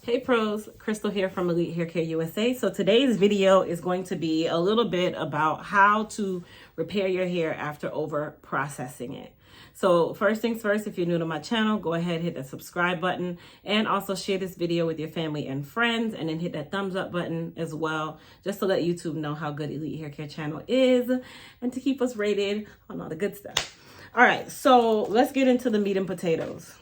Hey pros, Crystal here from Elite Hair Care USA. So today's video is going to be a little bit about how to repair your hair after over processing it. So first things first, if you're new to my channel, go ahead, hit that subscribe button and also share this video with your family and friends, and then hit that thumbs up button as well, just to let YouTube know how good Elite Hair Care channel is and to keep us rated on all the good stuff. All right, so let's get into the meat and potatoes.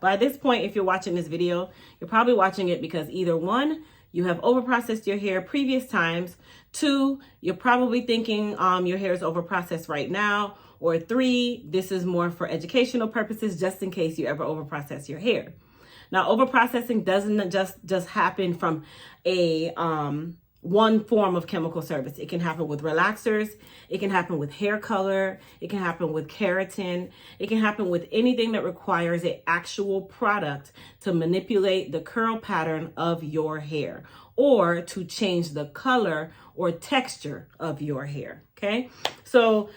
By this point, if you're watching this video, you're probably watching it because either one, you have overprocessed your hair previous times, two, you're probably thinking your hair is overprocessed right now, or three, this is more for educational purposes just in case you ever overprocess your hair. Now, overprocessing doesn't just happen from a one form of chemical service. It can happen with relaxers, it can happen with hair color, it can happen with keratin, it can happen with anything that requires an actual product to manipulate the curl pattern of your hair or to change the color or texture of your hair. Okay, so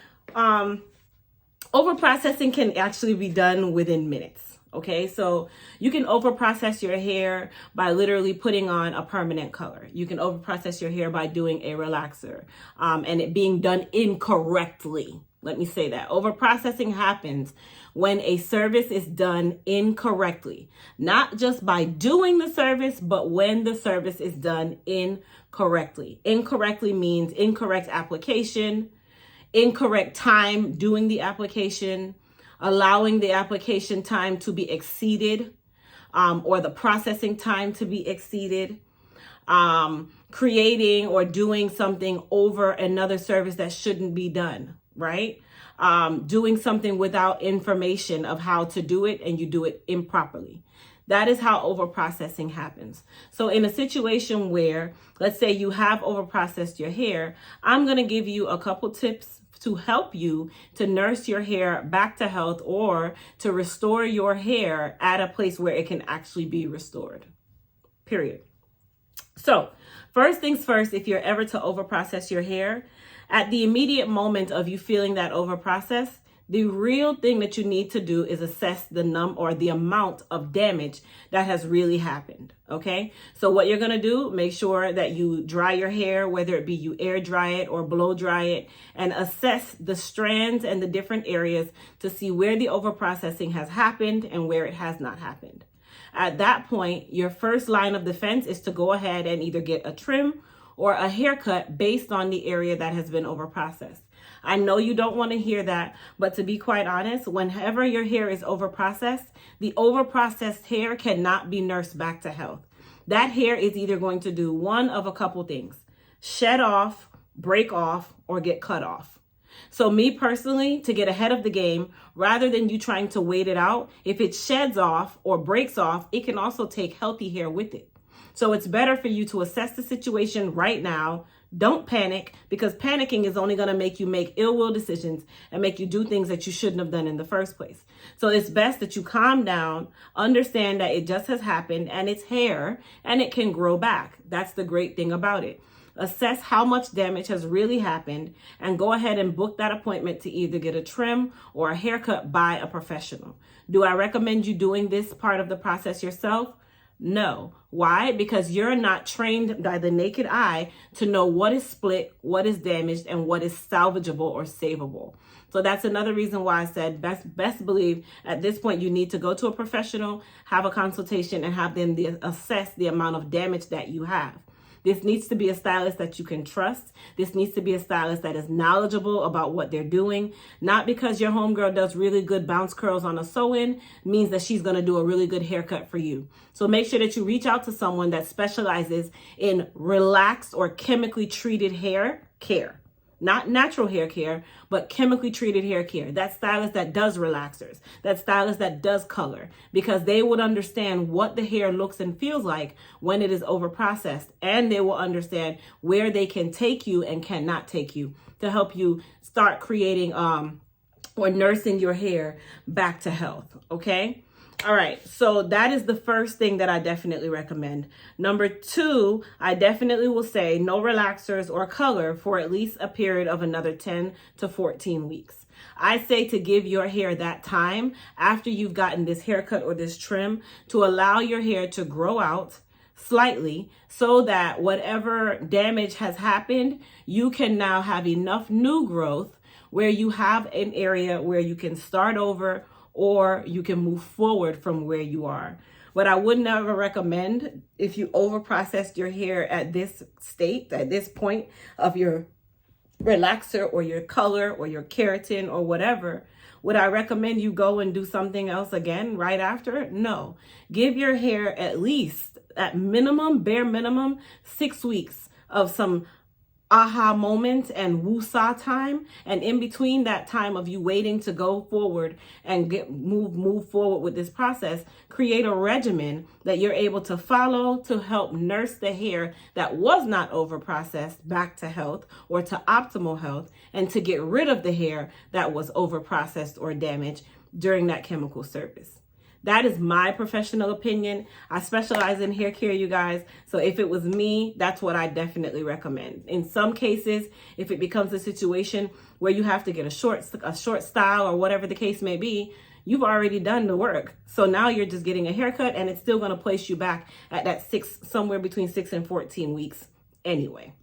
overprocessing can actually be done within minutes. Okay, so you can overprocess your hair by literally putting on a permanent color. You can overprocess your hair by doing a relaxer and it being done incorrectly. Let me say that. Overprocessing happens when a service is done incorrectly, not just by doing the service, but when the service is done incorrectly. Incorrectly means incorrect application, incorrect time doing the application, allowing the application time to be exceeded, or the processing time to be exceeded, creating or doing something over another service that shouldn't be done, right? Doing something without information of how to do it and you do it improperly. That is how overprocessing happens. So in a situation where, let's say you have overprocessed your hair, I'm going to give you a couple tips to help you to nurse your hair back to health or to restore your hair at a place where it can actually be restored, period. So first things first, if you're ever to overprocess your hair, at the immediate moment of you feeling that overprocess, the real thing that you need to do is assess the the amount of damage that has really happened. Okay, so what you're gonna do, make sure that you dry your hair, whether it be you air dry it or blow dry it, and assess the strands and the different areas to see where the overprocessing has happened and where it has not happened. At that point, your first line of defense is to go ahead and either get a trim or a haircut based on the area that has been overprocessed. I know you don't want to hear that, but to be quite honest, whenever your hair is overprocessed, the overprocessed hair cannot be nursed back to health. That hair is either going to do one of a couple things: shed off, break off, or get cut off. So me personally, to get ahead of the game, rather than you trying to wait it out, if it sheds off or breaks off, it can also take healthy hair with it. So it's better for you to assess the situation right now. Don't panic, because panicking is only going to make you make ill will decisions and make you do things that you shouldn't have done in the first place. So it's best that you calm down, understand that it just has happened and it's hair and it can grow back. That's the great thing about it. Assess how much damage has really happened and go ahead and book that appointment to either get a trim or a haircut by a professional. Do I recommend you doing this part of the process yourself? No. Why? Because you're not trained by the naked eye to know what is split, what is damaged, and what is salvageable or savable. So that's another reason why I said best believe at this point you need to go to a professional, have a consultation, and have them assess the amount of damage that you have. This needs to be a stylist that you can trust. This needs to be a stylist that is knowledgeable about what they're doing. Not because your homegirl does really good bounce curls on a sew-in means that she's going to do a really good haircut for you. So make sure that you reach out to someone that specializes in relaxed or chemically treated hair care. Not natural hair care, but chemically treated hair care. That stylist that does relaxers, that stylist that does color, because they would understand what the hair looks and feels like when it is overprocessed, and they will understand where they can take you and cannot take you to help you start creating or nursing your hair back to health. Okay. All right, so that is the first thing that I definitely recommend. Number two, I definitely will say no relaxers or color for at least a period of another 10 to 14 weeks. I say to give your hair that time after you've gotten this haircut or this trim to allow your hair to grow out, slightly so that whatever damage has happened, you can now have enough new growth where you have an area where you can start over or you can move forward from where you are. What I would never recommend, if you over processed your hair at this state, at this point of your relaxer or your color or your keratin or whatever, would I recommend you go and do something else again right after? No. Give your hair at least, at minimum, bare minimum, 6 weeks of some aha moments and woo-saw time, and in between that time of you waiting to go forward and move forward with this process, create a regimen that you're able to follow to help nurse the hair that was not over processed back to health or to optimal health, and to get rid of the hair that was over processed or damaged during that chemical service. That is my professional opinion. I specialize in hair care, you guys. So if it was me, that's what I definitely recommend. In some cases, if it becomes a situation where you have to get a short style or whatever the case may be, you've already done the work. So now you're just getting a haircut, and it's still going to place you back at that somewhere between 6 and 14 weeks anyway.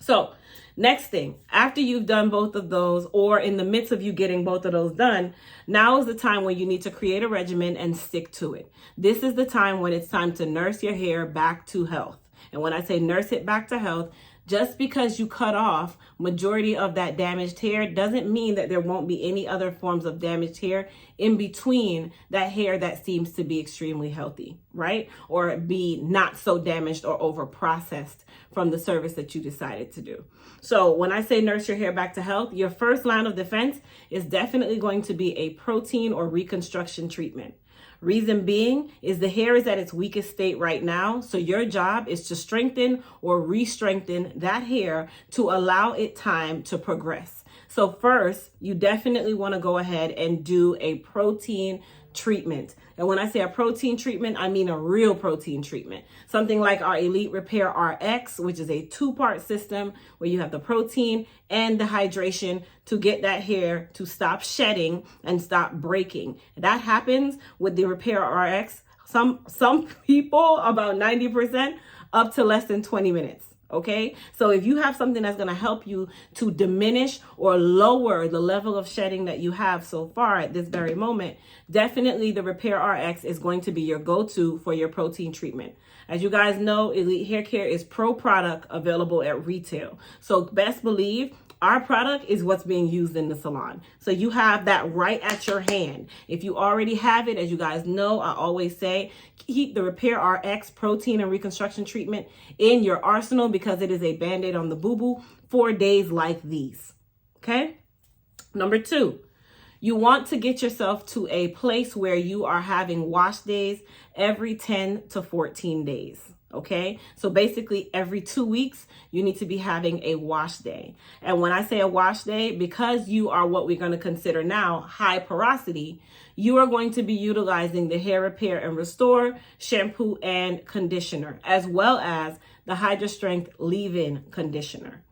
So next thing, after you've done both of those, or in the midst of you getting both of those done, now is the time when you need to create a regimen and stick to it. This is the time when it's time to nurse your hair back to health. And when I say nurse it back to health, just because you cut off majority of that damaged hair doesn't mean that there won't be any other forms of damaged hair in between that hair that seems to be extremely healthy, right? Or be not so damaged or over processed from the service that you decided to do. So when I say nurse your hair back to health, your first line of defense is definitely going to be a protein or reconstruction treatment. Reason being is the hair is at its weakest state right now. So your job is to strengthen or re-strengthen that hair to allow it time to progress. So first, you definitely want to go ahead and do a protein treatment. And when I say a protein treatment, I mean a real protein treatment. Something like our Elite Repair RX, which is a 2-part system where you have the protein and the hydration to get that hair to stop shedding and stop breaking. That happens with the Repair RX. Some people, about 90%, up to less than 20 minutes. Okay, so if you have something that's going to help you to diminish or lower the level of shedding that you have so far at this very moment, definitely the Repair RX is going to be your go-to for your protein treatment. As you guys know, Elite Hair Care is pro product available at retail. So best believe our product is what's being used in the salon. So you have that right at your hand. If you already have it, as you guys know, I always say, keep the Repair RX protein and reconstruction treatment in your arsenal because it is a band-aid on the boo-boo for days like these. Okay? Number 2, you want to get yourself to a place where you are having wash days every 10 to 14 days. Okay, so basically every 2 weeks, you need to be having a wash day. And when I say a wash day, because you are what we're going to consider now high porosity, you are going to be utilizing the Hair Repair and Restore shampoo and conditioner, as well as the Hydra Strength leave-in conditioner.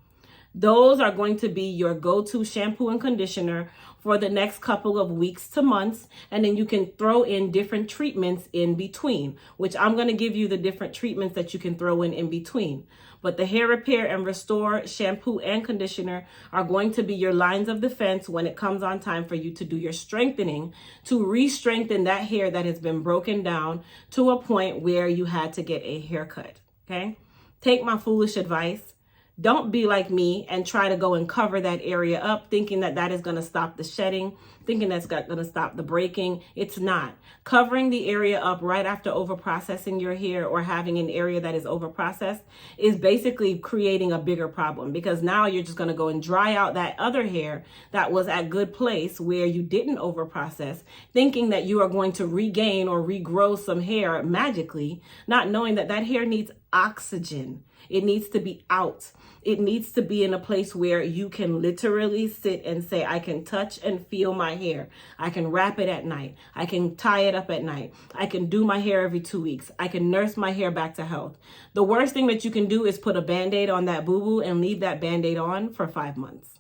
Those are going to be your go-to shampoo and conditioner for the next couple of weeks to months. And then you can throw in different treatments in between, which I'm going to give you the different treatments that you can throw in between. But the Hair Repair and Restore shampoo and conditioner are going to be your lines of defense when it comes on time for you to do your strengthening, to re-strengthen that hair that has been broken down to a point where you had to get a haircut. Okay? Take my foolish advice. Don't be like me and try to go and cover that area up thinking that that is going to stop the shedding, thinking that's going to stop the breaking. It's not. Covering the area up right after overprocessing your hair or having an area that is overprocessed is basically creating a bigger problem, because now you're just going to go and dry out that other hair that was at good place where you didn't overprocess, thinking that you are going to regain or regrow some hair magically, not knowing that that hair needs oxygen. It needs to be out. It needs to be in a place where you can literally sit and say, I can touch and feel my hair. I can wrap it at night. I can tie it up at night. I can do my hair every 2 weeks. I can nurse my hair back to health. The worst thing that you can do is put a Band-Aid on that boo-boo and leave that Band-Aid on for 5 months.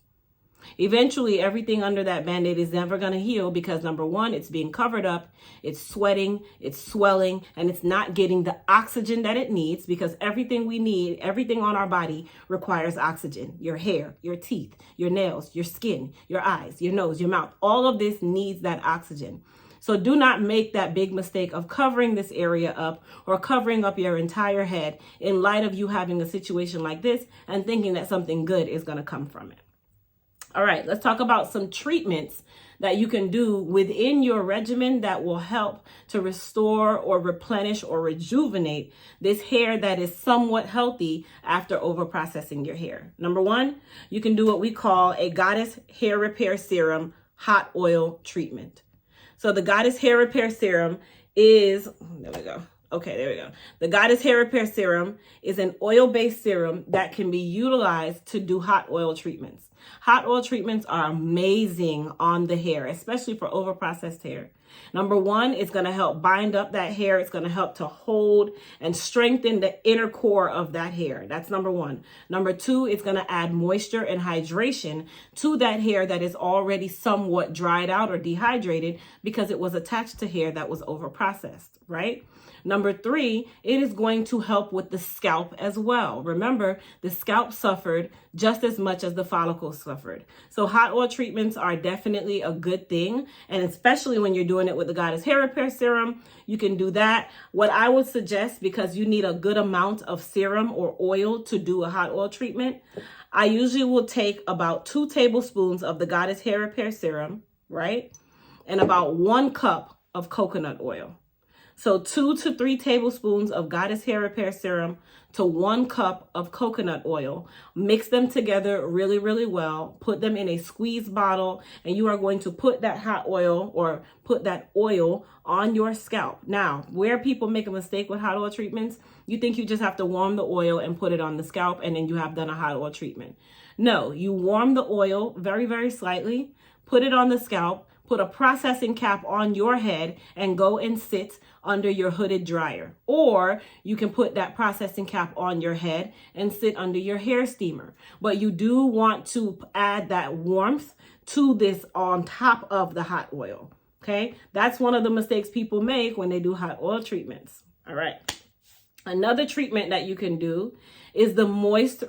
Eventually, everything under that Band-Aid is never going to heal because number one, it's being covered up, it's sweating, it's swelling, and it's not getting the oxygen that it needs, because everything we need, everything on our body requires oxygen. Your hair, your teeth, your nails, your skin, your eyes, your nose, your mouth, all of this needs that oxygen. So do not make that big mistake of covering this area up or covering up your entire head in light of you having a situation like this and thinking that something good is going to come from it. All right, let's talk about some treatments that you can do within your regimen that will help to restore or replenish or rejuvenate this hair that is somewhat healthy after overprocessing your hair. Number one, you can do what we call a Goddess Hair Repair Serum hot oil treatment. So the Goddess Hair Repair Serum is, there we go. Okay, there we go. The Goddess Hair Repair Serum is an oil-based serum that can be utilized to do hot oil treatments. Hot oil treatments are amazing on the hair, especially for overprocessed hair. Number one, it's going to help bind up that hair. It's going to help to hold and strengthen the inner core of that hair. That's number one. Number two, it's going to add moisture and hydration to that hair that is already somewhat dried out or dehydrated because it was attached to hair that was overprocessed, right? Number three, it is going to help with the scalp as well. Remember, the scalp suffered just as much as the follicles suffered. So hot oil treatments are definitely a good thing. And especially when you're doing it with the Goddess Hair Repair Serum, you can do that. What I would suggest, because you need a good amount of serum or oil to do a hot oil treatment, I usually will take about 2 tablespoons of the Goddess Hair Repair Serum, right? And about 1 cup of coconut oil. So 2 to 3 tablespoons of Goddess Hair Repair Serum to 1 cup of coconut oil. Mix them together really, really well. Put them in a squeeze bottle, and you are going to put that hot oil or put that oil on your scalp. Now, where people make a mistake with hot oil treatments, you think you just have to warm the oil and put it on the scalp and then you have done a hot oil treatment. No, you warm the oil very, very slightly, put it on the scalp, put a processing cap on your head and go and sit under your hooded dryer. Or you can put that processing cap on your head and sit under your hair steamer. But you do want to add that warmth to this on top of the hot oil. Okay, that's one of the mistakes people make when they do hot oil treatments. All right. Another treatment that you can do is the Moist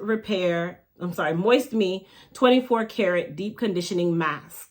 Me 24 Karat Deep Conditioning Masks.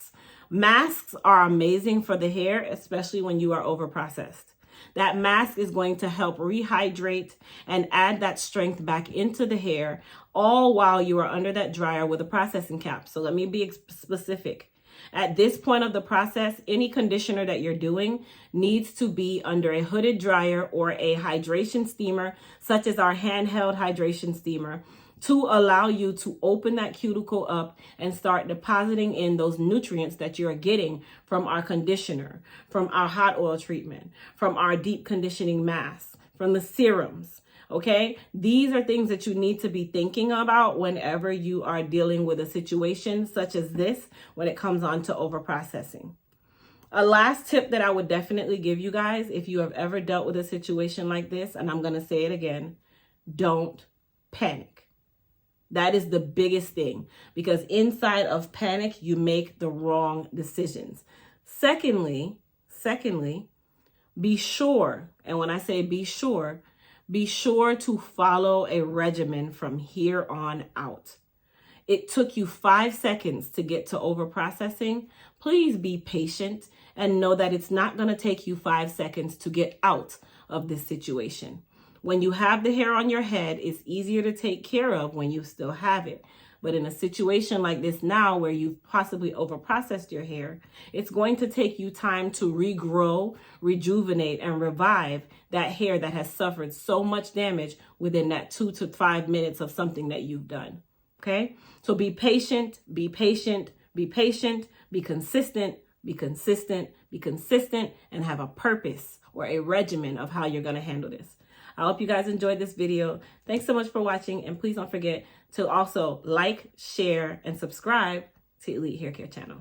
Masks are amazing for the hair, especially when you are overprocessed. That mask is going to help rehydrate and add that strength back into the hair, all while you are under that dryer with a processing cap. So let me be specific. At this point of the process, any conditioner that you're doing needs to be under a hooded dryer or a hydration steamer, such as our handheld hydration steamer, to allow you to open that cuticle up and start depositing in those nutrients that you're getting from our conditioner, from our hot oil treatment, from our deep conditioning mask, from the serums. Okay, these are things that you need to be thinking about whenever you are dealing with a situation such as this when it comes on to overprocessing. A last tip that I would definitely give you guys, if you have ever dealt with a situation like this, and I'm going to say it again, don't panic. That is the biggest thing, because inside of panic, you make the wrong decisions. Secondly, be sure, and when I say be sure to follow a regimen from here on out. It took you 5 seconds to get to overprocessing. Please be patient and know that it's not going to take you 5 seconds to get out of this situation. When you have the hair on your head, it's easier to take care of when you still have it. But in a situation like this now, where you've possibly overprocessed your hair, it's going to take you time to regrow, rejuvenate, and revive that hair that has suffered so much damage within that 2 to 5 minutes of something that you've done. Okay? So be patient, be patient, be patient, be consistent, be consistent, be consistent, and have a purpose or a regimen of how you're going to handle this. I hope you guys enjoyed this video. Thanks so much for watching, and please don't forget to also like, share, and subscribe to Elite Hair Care channel.